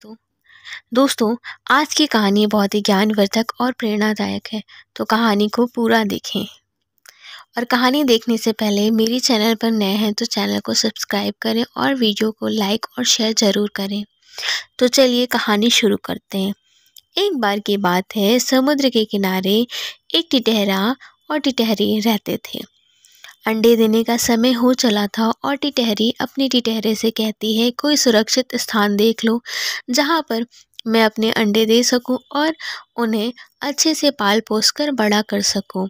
तो दोस्तों, आज की कहानी बहुत ही ज्ञानवर्धक और प्रेरणादायक है। तो कहानी को पूरा देखें। और कहानी देखने से पहले मेरी चैनल पर नए हैं तो चैनल को सब्सक्राइब करें और वीडियो को लाइक और शेयर ज़रूर करें। तो चलिए कहानी शुरू करते हैं। एक बार की बात है, समुद्र के किनारे एक टिटहरा और टिटहरी रहते थे। अंडे देने का समय हो चला था और टिटहरी अपनी टिटहरे से कहती है, कोई सुरक्षित स्थान देख लो जहाँ पर मैं अपने अंडे दे सकूं और उन्हें अच्छे से पाल पोस कर बड़ा कर सकूं।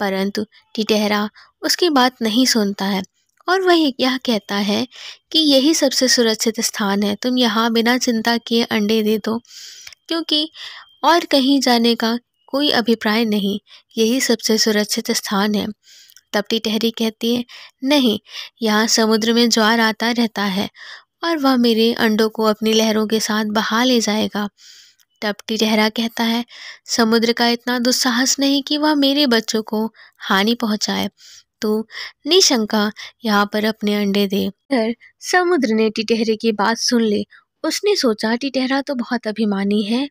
परंतु टिटहरा उसकी बात नहीं सुनता है और वह यह कहता है कि यही सबसे सुरक्षित स्थान है, तुम यहाँ बिना चिंता किए अंडे दे दो, क्योंकि और कहीं जाने का कोई अभिप्राय नहीं, यही सबसे सुरक्षित स्थान है। तब टिटहरी कहती है, नहीं, यहाँ समुद्र में ज्वार आता रहता है और वह मेरे अंडों को अपनी लहरों के साथ बहा ले जाएगा। तब टिटहरा कहता है, समुद्र का इतना दुस्साहस नहीं कि वह मेरे बच्चों को हानि पहुंचाए, तो निशंका यहाँ पर अपने अंडे दे। फिर समुद्र ने टिटहरे की बात सुन ली। उसने सोचा, टिटहरा तो बहुत अभिमानी है,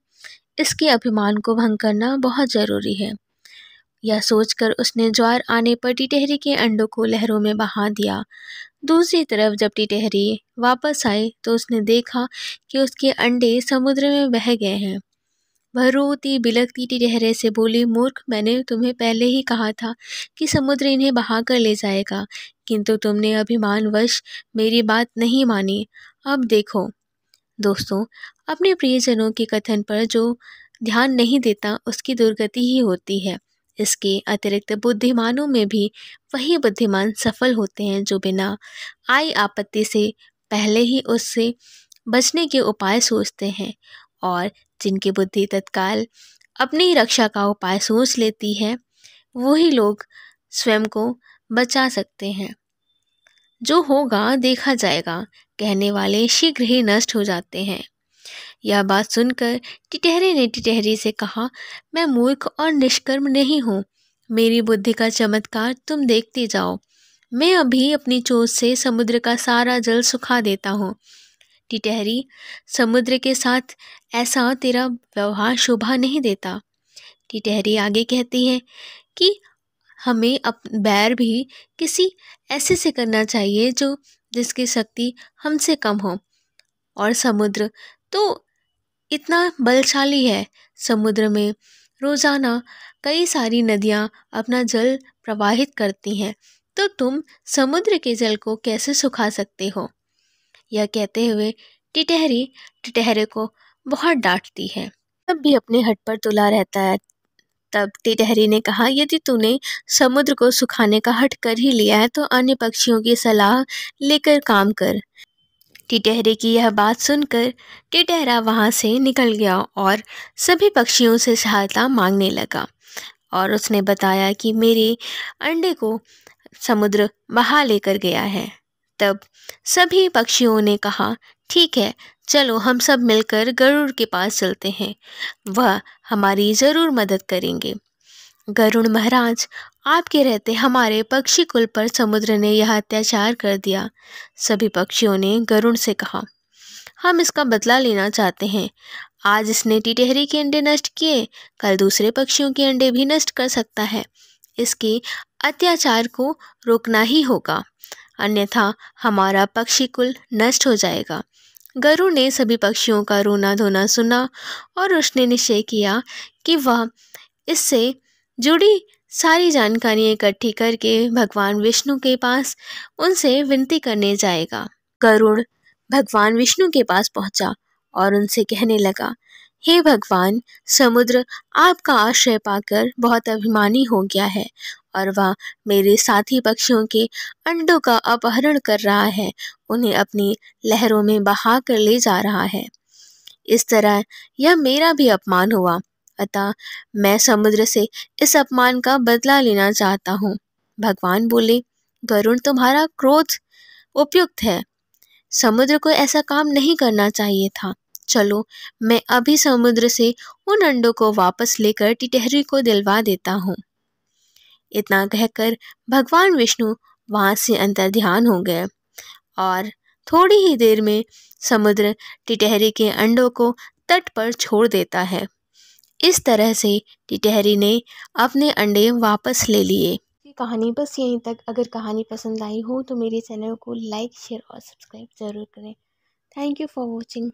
इसके अभिमान को भंग करना बहुत जरूरी है। यह सोचकर उसने ज्वार आने पर टिटहरी के अंडों को लहरों में बहा दिया। दूसरी तरफ जब टिटहरी वापस आई तो उसने देखा कि उसके अंडे समुद्र में बह गए हैं। वह रोती बिलखती टिटहरे से बोली, मूर्ख, मैंने तुम्हें पहले ही कहा था कि समुद्र इन्हें बहा कर ले जाएगा, किंतु तुमने अभिमानवश मेरी बात नहीं मानी। अब देखो दोस्तों, अपने प्रियजनों के कथन पर जो ध्यान नहीं देता उसकी दुर्गति ही होती है। इसके अतिरिक्त बुद्धिमानों में भी वही बुद्धिमान सफल होते हैं जो बिना आई आपत्ति से पहले ही उससे बचने के उपाय सोचते हैं, और जिनकी बुद्धि तत्काल अपनी रक्षा का उपाय सोच लेती है, वही लोग स्वयं को बचा सकते हैं। जो होगा देखा जाएगा कहने वाले शीघ्र ही नष्ट हो जाते हैं। यह बात सुनकर टिटहरे ने टिटहरी से कहा, मैं मूर्ख और निष्कर्म नहीं हूँ, मेरी बुद्धि का चमत्कार तुम देखते जाओ। मैं अभी अपनी चोंच से समुद्र का सारा जल सुखा देता हूँ। टिटहरी, समुद्र के साथ ऐसा तेरा व्यवहार शोभा नहीं देता। टिटहरी आगे कहती है कि हमें बैर भी किसी ऐसे से करना चाहिए जो जिसकी शक्ति हमसे कम हो, और समुद्र तो इतना बलशाली है। समुद्र में रोजाना कई सारी नदियाँ अपना जल प्रवाहित करती हैं, तो तुम समुद्र के जल को कैसे सुखा सकते हो। यह कहते हुए टिटहरी टिटहरे को बहुत डांटती है। तब भी अपने हट पर तुला रहता है। तब टिटहरी ने कहा, यदि तूने समुद्र को सुखाने का हट कर ही लिया है तो अन्य पक्षियों की सलाह लेकर काम कर। टिटहरे की यह बात सुनकर टिटहरा वहाँ से निकल गया और सभी पक्षियों से सहायता मांगने लगा, और उसने बताया कि मेरे अंडे को समुद्र बहा लेकर गया है। तब सभी पक्षियों ने कहा, ठीक है, चलो हम सब मिलकर गरुड़ के पास चलते हैं, वह हमारी ज़रूर मदद करेंगे। गरुड़ महाराज, आपके रहते हमारे पक्षी कुल पर समुद्र ने यह अत्याचार कर दिया। सभी पक्षियों ने गरुड़ से कहा, हम इसका बदला लेना चाहते हैं। आज इसने टिटहरी के अंडे नष्ट किए, कल दूसरे पक्षियों के अंडे भी नष्ट कर सकता है। इसके अत्याचार को रोकना ही होगा, अन्यथा हमारा पक्षी कुल नष्ट हो जाएगा। गरुड़ ने सभी पक्षियों का रोना धोना सुना और उसने निश्चय किया कि वह इससे जुड़ी सारी जानकारियाँ इकट्ठी करके भगवान विष्णु के पास उनसे विनती करने जाएगा। गरुड़ भगवान विष्णु के पास पहुंचा और उनसे कहने लगा, हे भगवान, समुद्र आपका आश्रय पाकर बहुत अभिमानी हो गया है और वह मेरे साथी पक्षियों के अंडों का अपहरण कर रहा है, उन्हें अपनी लहरों में बहा कर ले जा रहा है। इस तरह यह मेरा भी अपमान हुआ, अतः मैं समुद्र से इस अपमान का बदला लेना चाहता हूँ। भगवान बोले, गरुड़, तुम्हारा क्रोध उपयुक्त है, समुद्र को ऐसा काम नहीं करना चाहिए था। चलो, मैं अभी समुद्र से उन अंडों को वापस लेकर टिटहरी को दिलवा देता हूँ। इतना कहकर भगवान विष्णु वहाँ से अंतर्ध्यान हो गए और थोड़ी ही देर में समुद्र टिटहरी के अंडों को तट पर छोड़ देता है। इस तरह से टिटहरी ने अपने अंडे वापस ले लिए। ये कहानी बस यहीं तक। अगर कहानी पसंद आई हो तो मेरे चैनल को लाइक, शेयर और सब्सक्राइब ज़रूर करें। Thank you for watching.